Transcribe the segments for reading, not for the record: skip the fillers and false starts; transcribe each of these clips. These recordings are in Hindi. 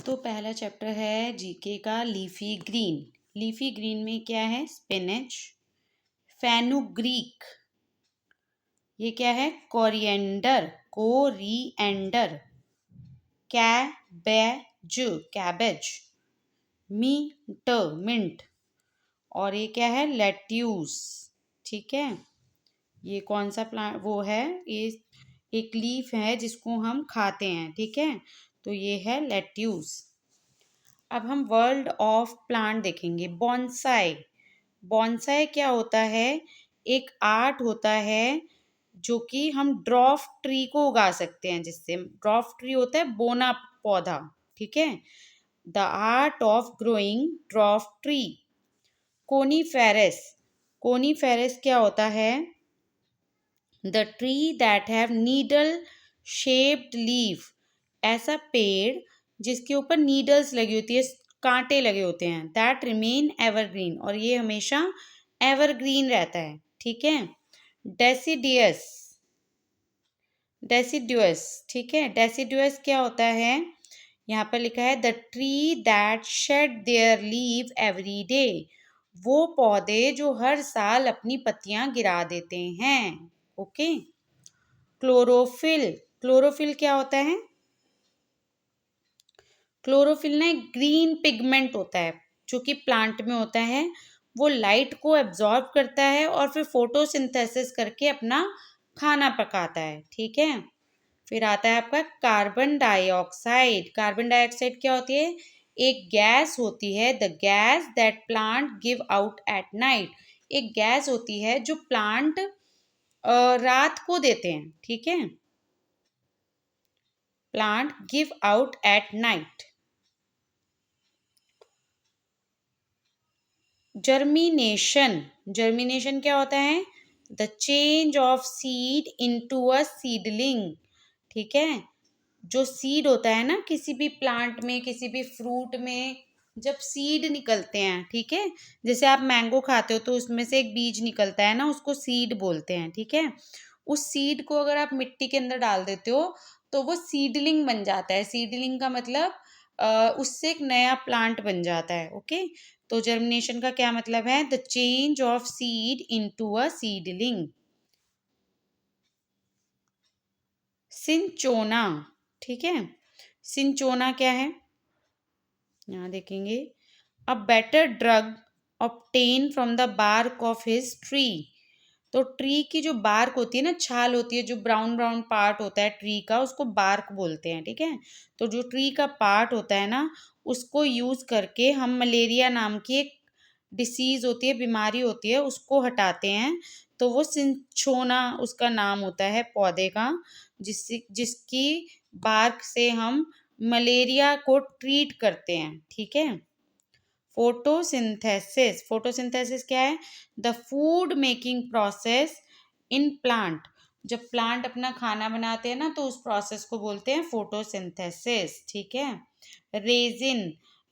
तो पहला चैप्टर है जीके का लीफी ग्रीन। लीफी ग्रीन में क्या है? स्पिनच, फेनुग्रीक, ये क्या है? कोरिएंडर, कैबेज, मिंट, और ये क्या है? लेट्यूस। ठीक है, ये कौन सा प्लांट वो है? ये एक लीफ है जिसको हम खाते हैं। ठीक है, तो ये है लेट्यूस। अब हम वर्ल्ड ऑफ प्लांट देखेंगे। बॉन्साई। बॉन्साई क्या होता है? एक आर्ट होता है जो कि हम ड्वार्फ ट्री को उगा सकते हैं। जिससे ड्वार्फ ट्री होता है बोना पौधा। ठीक है, the art of growing dwarf tree. Coniferous. Coniferous क्या होता है? The tree that have needle shaped leaf. ऐसा पेड़ जिसके ऊपर नीडल्स लगी होती है, कांटे लगे होते हैं। दैट रिमेन एवरग्रीन, और ये हमेशा एवरग्रीन रहता है। ठीक है, डेसिडियस। ठीक है, डेसिडुअस क्या होता है? यहाँ पर लिखा है the tree that shade there leave every day. वो पौधे जो हर साल अपनी पत्तियां गिरा देते हैं। ओके। क्लोरोफिल। क्लोरोफिल क्या होता है? क्लोरोफिल ना एक ग्रीन पिगमेंट होता है जो कि प्लांट में होता है। वो लाइट को एब्जॉर्ब करता है और फिर फोटोसिंथेसिस करके अपना खाना पकाता है। ठीक है, फिर आता है आपका कार्बन डाइऑक्साइड। कार्बन डाइऑक्साइड क्या होती है? एक गैस होती है, the gas that plant give out at night. एक गैस होती है जो प्लांट रात को देते हैं। ठीक है, plant give out at night. Germination. Germination क्या होता है? The change of seed into a seedling. ठीक है, जो सीड होता है ना किसी भी प्लांट में, किसी भी फ्रूट में, जब सीड निकलते हैं, ठीक है, जैसे आप मैंगो खाते हो तो उसमें से एक बीज निकलता है ना, उसको सीड बोलते हैं। ठीक है, उस सीड को अगर आप मिट्टी के अंदर डाल देते हो तो वो सीडलिंग बन जाता है। सीडलिंग का मतलब उससे एक नया प्लांट बन जाता है। ओके, तो जर्मिनेशन का क्या मतलब है? The change of seed into a seedling. Cinchona. ठीक है, सिंचोना क्या है? यहाँ देखेंगे। A better drug obtain from the bark of his tree. तो ट्री की जो बार्क होती है ना, छाल होती है, जो ब्राउन ब्राउन पार्ट होता है ट्री का, उसको बार्क बोलते हैं। ठीक है, तो जो ट्री का पार्ट होता है ना, उसको यूज करके हम मलेरिया नाम की एक डिसीज होती है, बीमारी होती है, उसको हटाते हैं। तो वो सिंचोना उसका नाम होता है पौधे का, जिसकी बार्क से हम मलेरिया को ट्रीट करते हैं। ठीक है, फोटोसिंथेसिस। फोटोसिंथेसिस क्या है? The food making process in plant. जब प्लांट अपना खाना बनाते हैं ना, तो उस प्रोसेस को बोलते हैं फोटोसिंथेसिस। ठीक है, रेजिन।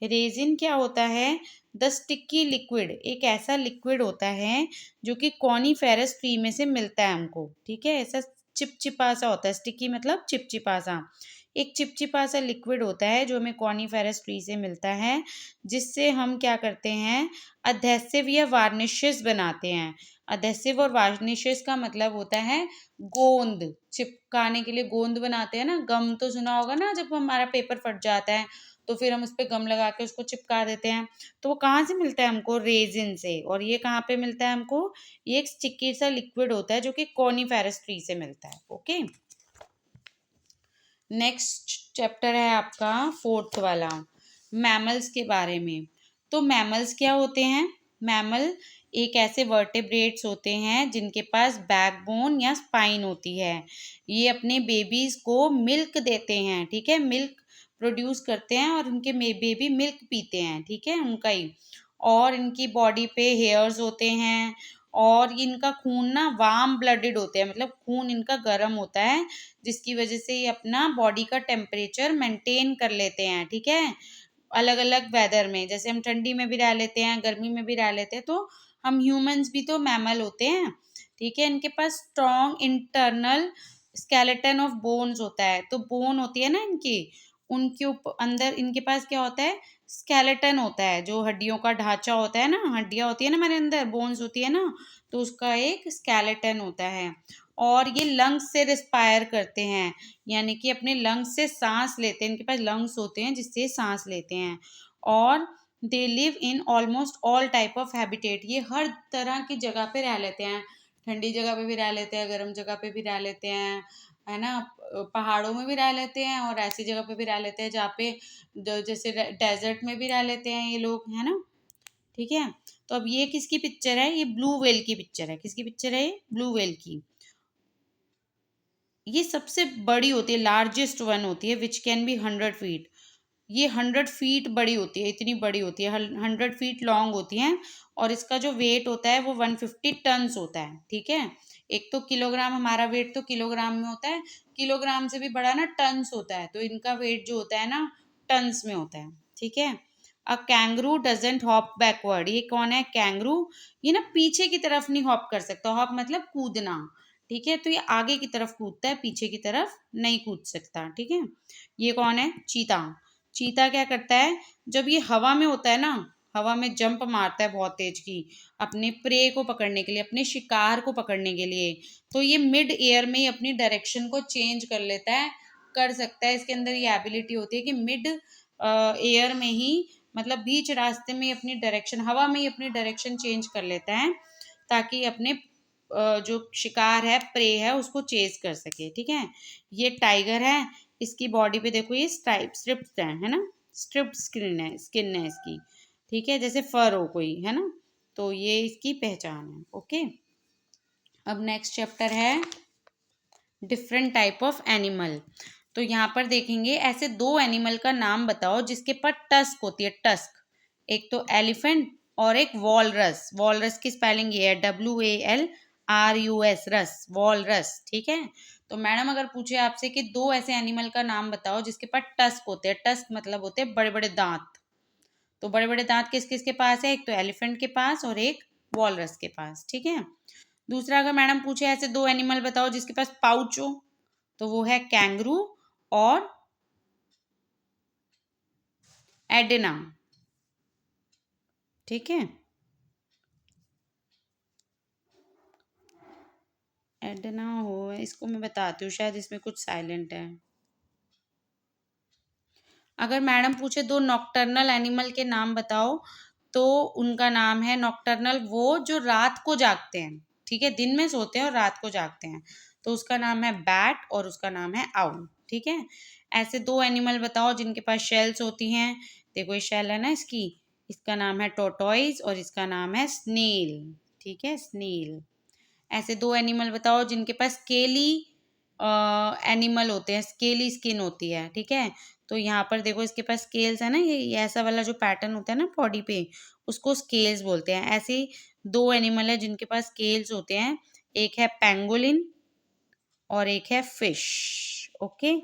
रेजिन क्या होता है? The sticky liquid. एक ऐसा लिक्विड होता है जो कि कॉनीफेरस ट्री में से मिलता है हमको। ठीक है, ऐसा चिपचिपा सा होता है। स्टिकी मतलब चिपचिपा सा। एक चिपचिपा सा लिक्विड होता है जो हमें कॉनीफेरस ट्री से मिलता है, जिससे हम क्या करते हैं? अधेसिव या वार्निशेस बनाते हैं। अधेसिव और वार्निशेस का मतलब होता है गोंद। चिपकाने के लिए गोंद बनाते हैं ना। गम तो सुना होगा ना, जब हमारा पेपर फट जाता है तो फिर हम उस पर गम लगा के उसको चिपका देते हैं। तो वो कहाँ से मिलता है हमको? रेजिन से। और ये कहाँ पे मिलता है हमको? ये एक स्टिकी सा लिक्विड होता है जो कि कॉनीफेरस ट्री से मिलता है। ओके, नेक्स्ट चैप्टर है आपका फोर्थ वाला, मैमल्स के बारे में। तो मैमल्स क्या होते हैं? मैमल एक ऐसे वर्टेब्रेट्स होते हैं जिनके पास बैकबोन या स्पाइन होती है। ये अपने बेबीज को मिल्क देते हैं। ठीक है, मिल्क प्रोड्यूस करते हैं और उनके बेबी मिल्क पीते हैं। ठीक है, उनका ही। और इनकी बॉडी पे हेयर्स होते हैं, और इनका खून ना वार्म ब्लडेड होते हैं, मतलब खून इनका गर्म होता है, जिसकी वजह से ये अपना बॉडी का टेम्परेचर मेंटेन कर लेते हैं। ठीक है, अलग अलग वेदर में, जैसे हम ठंडी में भी रह लेते हैं, गर्मी में भी रह लेते हैं, तो हम ह्यूमंस भी तो मैमल होते हैं। ठीक है, इनके पास strong internal skeleton of bones होता है। तो बोन होती है ना इनकी, उनके ऊपर अंदर इनके पास क्या होता है, स्केलेटन होता है, जो हड्डियों का ढांचा होता है ना, हड्डियां होती है ना हमारे अंदर, बोन्स होती है ना, तो उसका एक स्केलेटन होता है। और ये लंग्स से रिस्पायर करते हैं, यानी कि अपने लंग्स से सांस लेते हैं, इनके पास लंग्स होते हैं जिससे सांस लेते हैं। और they live in almost all type of habitat, ये हर तरह की जगह पे रह लेते हैं, ठंडी जगह पे भी रह लेते हैं, गर्म जगह पे भी रह लेते हैं, है ना, पहाड़ों में भी रह लेते हैं और ऐसी जगह पे भी रह लेते हैं जहाँ पे जैसे डेजर्ट में भी रह लेते हैं ये लोग, है ना। ठीक है, तो अब ये किसकी पिक्चर है, ये ब्लू व्हेल की पिक्चर है, किसकी पिक्चर है ये, ब्लू व्हेल की। ये सबसे बड़ी होती है, लार्जेस्ट वन होती है, विच कैन बी 100 फीट। ये 100 फीट बड़ी होती है, इतनी बड़ी होती है, 100 फीट लॉन्ग होती है। और इसका जो वेट होता है वो 150 टन्स होता है। ठीक है, एक तो किलोग्राम, हमारा वेट तो किलोग्राम में होता है, किलोग्राम से भी बड़ा ना टन्स होता है, तो इनका वेट जो होता है ना टन्स में होता है। ठीक है, अ कैंगरू डजेंट हॉप बैकवर्ड, ये कौन है, कैंगरू। ये ना पीछे की तरफ नहीं हॉप कर सकता, हॉप मतलब कूदना। ठीक है, तो ये आगे की तरफ कूदता है, पीछे की तरफ नहीं कूद सकता। ठीक है, ये कौन है, चीता। चीता क्या करता है, जब ये हवा में होता है ना, हवा में जंप मारता है बहुत तेज की, अपने प्रे को पकड़ने के लिए, अपने शिकार को पकड़ने के लिए, तो ये मिड एयर में ही अपनी डायरेक्शन को चेंज कर लेता है, कर सकता है, इसके अंदर ये एबिलिटी होती है कि मिड एयर में ही, मतलब बीच रास्ते में अपनी डायरेक्शन, हवा में ही अपनी डायरेक्शन चेंज कर लेता है, ताकि अपने जो शिकार है, प्रे है, उसको चेज कर सके। ठीक है, ये टाइगर है, इसकी बॉडी पे देखो ये स्ट्रिप्स है ना, स्ट्रिप्ड स्किन है इसकी। ठीक है, जैसे फर हो कोई, है ना, तो ये इसकी पहचान है। ओके, अब नेक्स्ट चैप्टर है डिफरेंट टाइप ऑफ एनिमल। तो यहाँ पर देखेंगे, ऐसे दो एनिमल का नाम बताओ जिसके पास टस्क होती है, टस्क। एक तो एलिफेंट और एक वॉलरस। वॉलरस की स्पेलिंग ये है WALRUS, रस, वॉलरस। ठीक है, तो मैडम अगर पूछे आपसे कि दो ऐसे एनिमल का नाम बताओ जिसके पास टस्क होते हैं, टस्क मतलब होते हैं बड़े बड़े दांत, तो बड़े बड़े दांत किस किस के पास है, एक तो एलिफेंट के पास और एक वॉलरस के पास। ठीक है, दूसरा अगर मैडम पूछे ऐसे दो एनिमल बताओ जिसके पास पाउच हो, तो वो है कैंगरू और एडिना। ठीक है, एडिना हो, इसको मैं बताती हूँ, शायद इसमें कुछ साइलेंट है। अगर मैडम पूछे दो नॉकटर्नल एनिमल के नाम बताओ, तो उनका नाम है नॉकटर्नल, वो जो रात को जागते हैं। ठीक है, दिन में सोते हैं और रात को जागते हैं, तो उसका नाम है बैट और उसका नाम है आउल। ठीक है, ऐसे दो एनिमल बताओ जिनके पास शेल्स होती हैं। देखो ये शेल है ना इसकी, इसका नाम है टोटॉइज और इसका नाम है स्नेल। ठीक है, स्नेल। ऐसे दो एनिमल बताओ जिनके पास स्केली एनिमल होते हैं, स्केली स्किन होती है। ठीक है, तो यहाँ पर देखो इसके पास स्केल्स है ना, ये ऐसा वाला जो पैटर्न होता है ना बॉडी पे, उसको स्केल्स बोलते हैं। ऐसे ही दो एनिमल है जिनके पास स्केल्स होते हैं, एक है पेंगोलिन और एक है फिश। ओके।